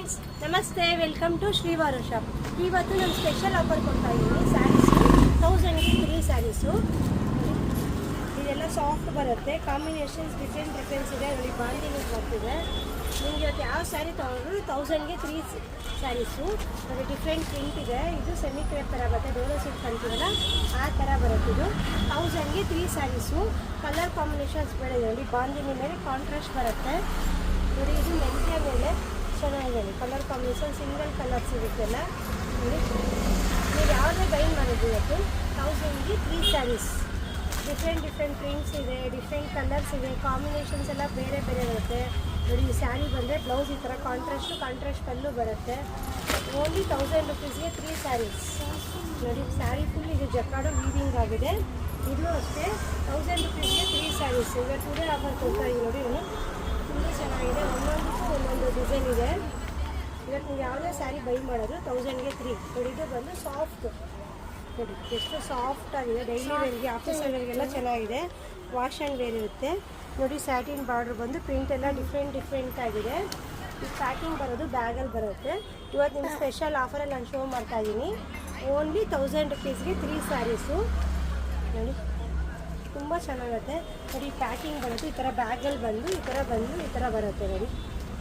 Friends ನಮಸ್ತೆ, welcome to ಶ್ರೀವಾರ shop. ಇವತ್ತು ನಾನು ಸ್ಪೆಷಲ್ ಆಫರ್ ಕೊಡ್ತಾ ಇದ್ದೀನಿ. ಸ್ಯಾರೀಸು 1000ಗೆ 3 ಸ್ಯಾರೀಸು. ಇದೆಲ್ಲ ಸಾಫ್ಟ್ ಬರುತ್ತೆ, ಕಾಂಬಿನೇಷನ್ಸ್ ಡಿಫ್ರೆನ್ಸ್ ಇದೆ. ನೋಡಿ ಬಾಂದಿನಿ ಬರ್ತಿದೆ. ನಿಮಗೆ ಇವತ್ತು ಯಾವ ಸ್ಯಾರಿ ತೊಗೊಂಡ್ರು 1000ಗೆ 3 ಸ್ಯಾರೀಸು. ನೋಡಿ ಡಿಫ್ರೆಂಟ್ ಪ್ರಿಂಟ್ ಇದೆ. ಇದು ಸೆಮಿ ಕ್ರೇಪ್ ಥರ ಬರುತ್ತೆ, ಡೋಲೋ ಸಿಲ್ಕ್ ಅಂತೀವಲ್ಲ ಆ ಥರ ಬರುತ್ತೆ. ಇದು 1000ಗೆ 3 ಸ್ಯಾರೀಸು. ಕಲರ್ ಕಾಂಬಿನೇಷನ್ಸ್ ಬೇಡ. ನೋಡಿ ಬಾಂದಿನಿ ಮೇಲೆ ಕಾಂಟ್ರಾಸ್ಟ್ ಬರುತ್ತೆ. ನೋಡಿ ಇದು ಮೆಂತ್ಯ ಮೇಲೆ ಚೆನ್ನಾಗಿದೆ. ಕಲರ್ ಕಾಂಬಿನೇಷನ್ ಸಿಂಗಲ್ ಕಲರ್ ಸಿಗುತ್ತೆಲ್ಲ. ನೋಡಿ ನೀವು ಯಾವುದೇ ಬೈ ಮಾಡೋದು ಇವತ್ತು 1000ಗೆ 3 ಸ್ಯಾರೀಸ್. ಡಿಫ್ರೆಂಟ್ ಪ್ರಿಂಟ್ಸ್ ಇದೆ, ಡಿಫ್ರೆಂಟ್ ಕಲರ್ಸ್ ಇದೆ, ಕಾಂಬಿನೇಷನ್ಸ್ ಎಲ್ಲ ಬೇರೆ ಬೇರೆ ಇರುತ್ತೆ. ನೋಡಿ ಈ ಸ್ಯಾರಿ ಬಂದರೆ ಬ್ಲೌಸ್ ಈ ಥರ ಕಾಂಟ್ರಾಸ್ಟ್ ಪಲ್ಲು ಬರುತ್ತೆ. ಓನ್ಲಿ 1000 ರುಪೀಸ್ಗೆ 3 ಸ್ಯಾರೀಸ್. ನೋಡಿ ಸ್ಯಾರಿ ಫುಲ್ ಇದು ಜಕಾಡು ವೀವಿಂಗ್ ಆಗಿದೆ. ಇದು ಅಷ್ಟೇ 1000 ರುಪೀಸ್ಗೆ 3 ಸ್ಯಾರೀಸ್. ಇವತ್ತು ಟುಡೇ ಆಫರ್ ಕೊಡ್ತಾ ಇದ್ದೀವಿ. ನೋಡಿ ಇವನು ತುಂಬ ಚೆನ್ನಾಗಿದೆ. ಒಂದೊಂದಕ್ಕೂ ಒಂದೊಂದು ಡಿಸೈನ್ ಇದೆ. ಇವತ್ತು ನೀವು ಯಾವುದೇ ಸ್ಯಾರಿ ಬೈ ಮಾಡೋದು 1000ಗೆ 3. ನೋಡಿ ಇದು ಬಂದು ಸಾಫ್ಟ್. ನೋಡಿ ಎಷ್ಟು ಸಾಫ್ಟ್ ಆಗಿದೆ. ಡೈಲಿ ವೇರ್ಗೆ, ಆಫೀಸ್ ವೇರ್ಗೆಲ್ಲ ಚೆನ್ನಾಗಿದೆ. ವಾಶ್ ಆ್ಯಂಡ್ ವೇರ್ ಇರುತ್ತೆ. ನೋಡಿ ಸ್ಯಾಟಿನ್ ಬಾರ್ಡ್ರ್ ಬಂದು ಪ್ರಿಂಟ್ ಎಲ್ಲ ಡಿಫ್ರೆಂಟ್ ಆಗಿದೆ. ಈ ಪ್ಯಾಕಿಂಗ್ ಬರೋದು ಬ್ಯಾಗಲ್ಲಿ ಬರುತ್ತೆ. ಇವತ್ತು ನಿಮ್ಮ ಸ್ಪೆಷಲ್ ಆಫರಲ್ಲಿ ನಾನು ಶೋ ಮಾಡ್ತಾ ಇದ್ದೀನಿ. ಓನ್ಲಿ 1000 ರುಪೀಸ್ಗೆ 3 ಸ್ಯಾರೀಸು. ನೋಡಿ ತುಂಬ ಚೆನ್ನಾಗುತ್ತೆ. ನೋಡಿ ಪ್ಯಾಕಿಂಗ್ ಬರುತ್ತೆ ಈ ಥರ ಬ್ಯಾಗಲ್ಲಿ ಬಂದು ಈ ಥರ ಬರುತ್ತೆ. ನೋಡಿ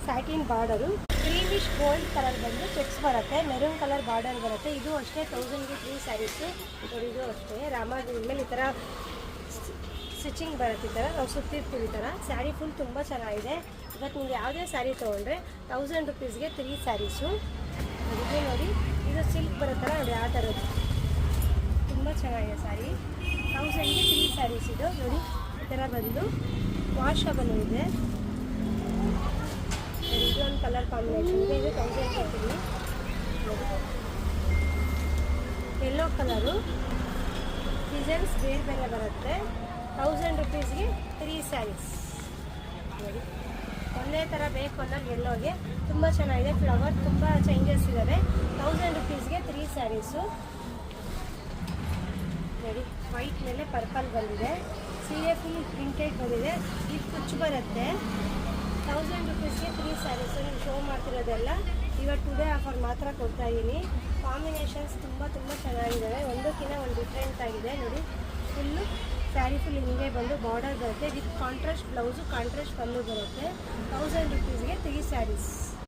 satin border creamish gold colour ಬಂದು ಚೆಕ್ಸ್ ಬರುತ್ತೆ. ಮೆರೂನ್ ಕಲರ್ ಬಾರ್ಡರ್ ಬರುತ್ತೆ. ಇದು ಅಷ್ಟೇ 1000ಗೆ 3 ಸ್ಯಾರೀಸು. ನೋಡಿ ಇದು ಅಷ್ಟೇ ರಾಮಾಗಿನ ಮೇಲೆ ಈ ಥರ ಸ್ಟಿಚಿಂಗ್ ಬರುತ್ತೆ. ಈ ಥರ ನಾವು ಸುತ್ತಿರ್ತೀವಿ. ಈ ಥರ ಸ್ಯಾರಿ ಫುಲ್ ತುಂಬ ಚೆನ್ನಾಗಿದೆ. ಇವತ್ತು ನೀವು ಯಾವುದೇ ಸ್ಯಾರಿ ತೊಗೊಂಡ್ರೆ 1000 ರುಪೀಸ್ಗೆ 3 ಸ್ಯಾರೀಸು. ಇದು ನೋಡಿ ಇದು ಸಿಲ್ಕ್ ಬರುತ್ತಲ್ಲ, ನೋಡಿ ಆ ಥರದ್ದು ತುಂಬ ಚೆನ್ನಾಗಿದೆ ಸ್ಯಾರಿ. 1000ಗೆ 3 ಸ್ಯಾರೀಸ್ ಇದು. ನೋಡಿ ಈ ಥರ ಬಂದು ವಾಷಬಲ್ ಇದೆ. ಇದು ಒಂದು ಕಲರ್ ಕಾಂಬಿನೇಷನ್ ಇದೆ. ಇದು 1000ಗೆ 3. ಯೆಲ್ಲೋ ಕಲರು ಡಿಸೈನ್ಸ್ ಬೇರೆ ಬರುತ್ತೆ. 1000 ರುಪೀಸ್ಗೆ 3 ಸ್ಯಾರೀಸ್. ನೋಡಿ ಒಂದೇ ಥರ ಬೇಕು ಅನ್ನೋದು ಯೆಲ್ಲೋಗೆ ತುಂಬ ಚೆನ್ನಾಗಿದೆ. ಫ್ಲವರ್ ತುಂಬ ಚೇಂಜಸ್ ಇದ್ದಾವೆ. 1000 ರುಪೀಸ್ಗೆ 3 ಸ್ಯಾರೀಸು. ನೋಡಿ ವೈಟ್ ಮೇಲೆ ಪರ್ಪಲ್ ಬಂದಿದೆ. ಸೀರೆ ಫುಲ್ ಪ್ರಿಂಟೆಡ್ ಬಂದಿದೆ. ಇದು ಕುಚ್ಚು ಬರುತ್ತೆ. 1000 ರುಪೀಸ್ಗೆ 3 ಸ್ಯಾರೀಸು. ನೀವು ಶೋ ಮಾಡ್ತಿರೋದೆಲ್ಲ ಇವತ್ತು ಟುಡೇ ಆಫರ್ ಮಾತ್ರ ಕೊಡ್ತಾ ಇದ್ದೀನಿ. ಕಾಂಬಿನೇಷನ್ಸ್ ತುಂಬ ಚೆನ್ನಾಗಿದ್ದಾವೆ. ಒಂದಕ್ಕಿಂತ ಒಂದು ಡಿಫ್ರೆಂಟ್ ಆಗಿದೆ. ನೋಡಿ ಫುಲ್ಲು ಸ್ಯಾರಿ ಫುಲ್ ಹಿಂಗೆ ಬಂದು ಬಾರ್ಡರ್ ಬರುತ್ತೆ. ವಿತ್ ಕಾಂಟ್ರಾಸ್ಟ್ ಬ್ಲೌಸು, ಕಾಂಟ್ರಾಸ್ಟ್ ಪಲ್ಲು ಬರುತ್ತೆ. 1000 ರುಪೀಸ್ಗೆ 3 ಸ್ಯಾರೀಸ್.